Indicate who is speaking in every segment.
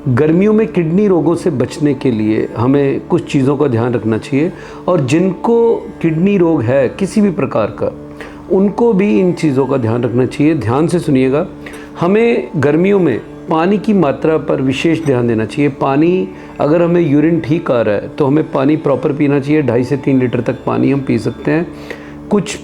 Speaker 1: गर्मियों में किडनी रोगों से बचने के लिए हमें कुछ चीज़ों का ध्यान रखना चाहिए, और जिनको किडनी रोग है किसी भी प्रकार का, उनको भी इन चीज़ों का ध्यान रखना चाहिए। ध्यान से सुनिएगा। हमें गर्मियों में पानी की मात्रा पर विशेष ध्यान देना चाहिए। पानी, अगर हमें यूरिन ठीक आ रहा है तो हमें पानी प्रॉपर पीना चाहिए। 2.5 से 3 लीटर तक पानी हम पी सकते हैं, कुछ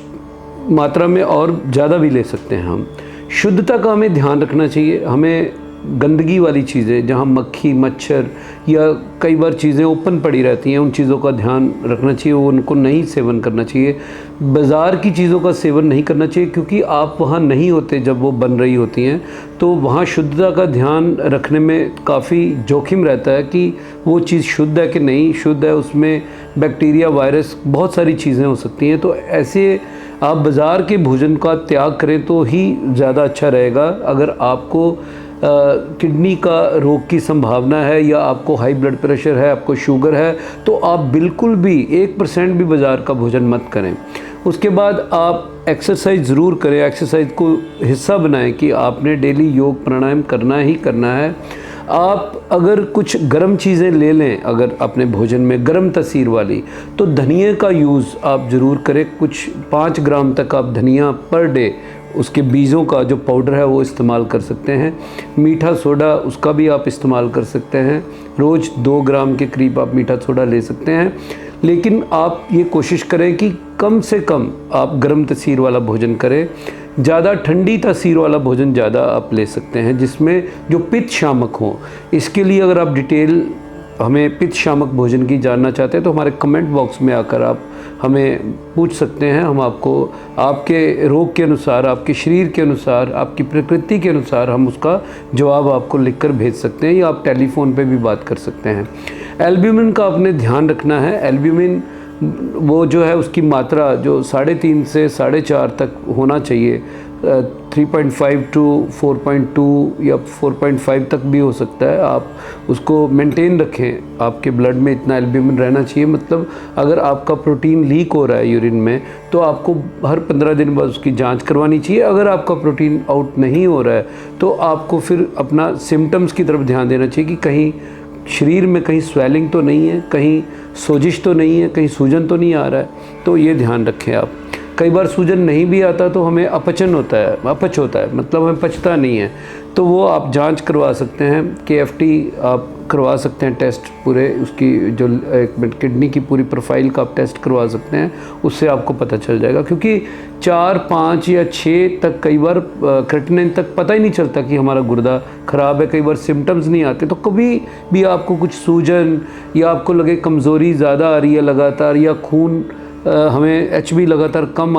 Speaker 1: मात्रा में और ज़्यादा भी ले सकते हैं हम। शुद्धता का हमें ध्यान रखना चाहिए। हमें गंदगी वाली चीज़ें, जहाँ मक्खी मच्छर या कई बार चीज़ें ओपन पड़ी रहती हैं, उन चीज़ों का ध्यान रखना चाहिए, उनको नहीं सेवन करना चाहिए। बाज़ार की चीज़ों का सेवन नहीं करना चाहिए, क्योंकि आप वहाँ नहीं होते जब वो बन रही होती हैं, तो वहाँ शुद्धता का ध्यान रखने में काफ़ी जोखिम रहता है कि वो चीज़ शुद्ध है कि नहीं शुद्ध है, उसमें बैक्टीरिया, वायरस, बहुत सारी चीज़ें हो सकती हैं। तो ऐसे आप बाज़ार के भोजन का त्याग करें तो ही ज़्यादा अच्छा रहेगा। अगर आपको किडनी का रोग की संभावना है, या आपको हाई ब्लड प्रेशर है, आपको शुगर है, तो आप बिल्कुल भी 1% भी बाज़ार का भोजन मत करें। उसके बाद आप एक्सरसाइज ज़रूर करें। एक्सरसाइज को हिस्सा बनाएं कि आपने डेली योग प्राणायाम करना ही करना है। आप अगर कुछ गर्म चीज़ें ले लें, अगर अपने भोजन में गर्म तसीर वाली, तो धनिया का यूज़ आप ज़रूर करें। कुछ 5 ग्राम तक आप धनिया पर डे, उसके बीजों का जो पाउडर है वो इस्तेमाल कर सकते हैं। मीठा सोडा, उसका भी आप इस्तेमाल कर सकते हैं। रोज़ 2 ग्राम के करीब आप मीठा सोडा ले सकते हैं। लेकिन आप ये कोशिश करें कि कम से कम आप गर्म तसीर वाला भोजन करें। ज़्यादा ठंडी तसीर वाला भोजन ज़्यादा आप ले सकते हैं, जिसमें जो पित्त शामक हो। इसके लिए अगर आप डिटेल हमें पित्त शामक भोजन की जानना चाहते हैं तो हमारे कमेंट बॉक्स में आकर आप हमें पूछ सकते हैं। हम आपको आपके रोग के अनुसार, आपके शरीर के अनुसार, आपकी प्रकृति के अनुसार हम उसका जवाब आपको लिखकर भेज सकते हैं, या आप टेलीफोन पे भी बात कर सकते हैं। एल्ब्यूमिन का आपने ध्यान रखना है। एल्ब्यूमिन वो जो है, उसकी मात्रा जो 3.5 से 4.5 तक होना चाहिए। 3.5 टू 4.2 या 4.5 तक भी हो सकता है। आप उसको मेंटेन रखें। आपके ब्लड में इतना एल्ब्यूमिन रहना चाहिए। मतलब अगर आपका प्रोटीन लीक हो रहा है यूरिन में, तो आपको हर 15 दिन बाद उसकी जांच करवानी चाहिए। अगर आपका प्रोटीन आउट नहीं हो रहा है तो आपको फिर अपना सिम्टम्स की तरफ ध्यान देना चाहिए कि कहीं शरीर में कहीं स्वेलिंग तो नहीं है, कहीं सोजिश तो नहीं है, कहीं सूजन तो नहीं आ रहा है। तो ये ध्यान रखें आप। कई बार सूजन नहीं भी आता तो हमें अपच होता है, मतलब हमें पचता नहीं है, तो वो आप जांच करवा सकते हैं। KFT आप करवा सकते हैं टेस्ट, पूरे उसकी जो किडनी की पूरी प्रोफाइल का आप टेस्ट करवा सकते हैं। उससे आपको पता चल जाएगा, क्योंकि 4, 5 या 6 तक कई बार क्रेटिनिन तक पता ही नहीं चलता कि हमारा गुर्दा ख़राब है। कई बार सिम्टम्स नहीं आते। तो कभी भी आपको कुछ सूजन, या आपको लगे कमज़ोरी ज़्यादा आ रही है लगातार, या खून हमें HB लगातार कम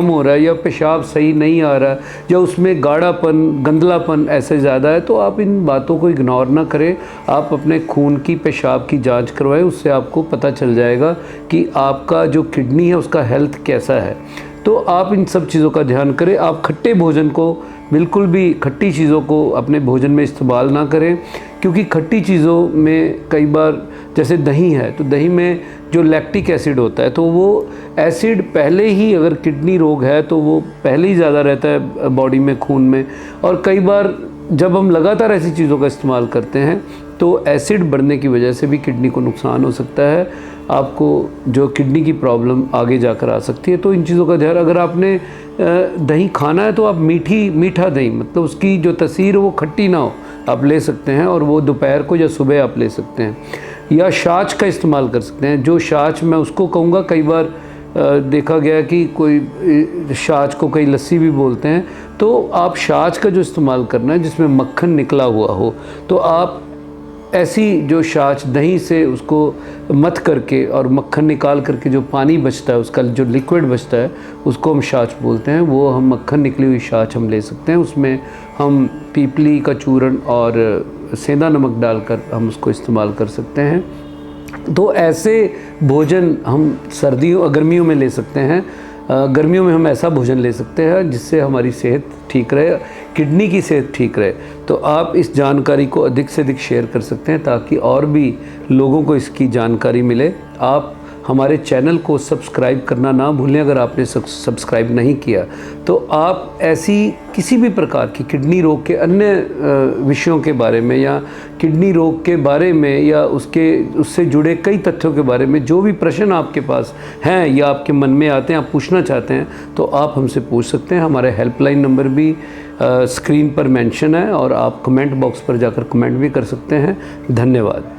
Speaker 1: हो रहा है, या पेशाब सही नहीं आ रहा है, या उसमें गाढ़ापन, गंदलापन ऐसे ज़्यादा है, तो आप इन बातों को इग्नोर ना करें। आप अपने खून की, पेशाब की जांच करवाएं। उससे आपको पता चल जाएगा कि आपका जो किडनी है उसका हेल्थ कैसा है। तो आप इन सब चीज़ों का ध्यान करें। आप खट्टे भोजन को, बिल्कुल भी खट्टी चीज़ों को अपने भोजन में इस्तेमाल ना करें, क्योंकि खट्टी चीज़ों में कई बार, जैसे दही है, तो दही में जो लैक्टिक एसिड होता है, तो वो एसिड पहले ही, अगर किडनी रोग है तो वो पहले ही ज़्यादा रहता है बॉडी में, खून में। और कई बार जब हम लगातार ऐसी चीज़ों का इस्तेमाल करते हैं तो एसिड बढ़ने की वजह से भी किडनी को नुकसान हो सकता है। आपको जो किडनी की प्रॉब्लम आगे जाकर आ सकती है। तो इन चीज़ों का ध्यान, अगर आपने दही खाना है तो आप मीठा दही, मतलब उसकी जो तसीर वो खट्टी ना हो, आप ले सकते हैं, और वो दोपहर को या सुबह आप ले सकते हैं। या छाछ का इस्तेमाल कर सकते हैं। जो छाछ, मैं उसको कहूँगा, कई बार देखा गया कि कोई छाछ को कई लस्सी भी बोलते हैं, तो आप छाछ का जो इस्तेमाल करना है जिसमें मक्खन निकला हुआ हो, तो आप ऐसी जो छाछ, दही से उसको मथ करके और मक्खन निकाल करके जो पानी बचता है, उसका जो लिक्विड बचता है, उसको हम छाछ बोलते हैं। वो हम मक्खन निकली हुई छाछ हम ले सकते हैं। उसमें हम पीपली का चूर्ण और सेंधा नमक डालकर हम उसको इस्तेमाल कर सकते हैं। तो ऐसे भोजन हम गर्मियों में ले सकते हैं। गर्मियों में हम ऐसा भोजन ले सकते हैं जिससे हमारी सेहत ठीक रहे, किडनी की सेहत ठीक रहे। तो आप इस जानकारी को अधिक से अधिक शेयर कर सकते हैं ताकि और भी लोगों को इसकी जानकारी मिले। आप हमारे चैनल को सब्सक्राइब करना ना भूलें। अगर आपने सब्सक्राइब नहीं किया तो आप ऐसी किसी भी प्रकार की किडनी रोग के अन्य विषयों के बारे में या किडनी रोग के बारे में या उससे जुड़े कई तथ्यों के बारे में जो भी प्रश्न आपके पास हैं या आपके मन में आते हैं, आप पूछना चाहते हैं, तो आप हमसे पूछ सकते हैं। हमारा हेल्पलाइन नंबर भी स्क्रीन पर मेंशन है और आप कमेंट बॉक्स पर जाकर कमेंट भी कर सकते हैं। धन्यवाद।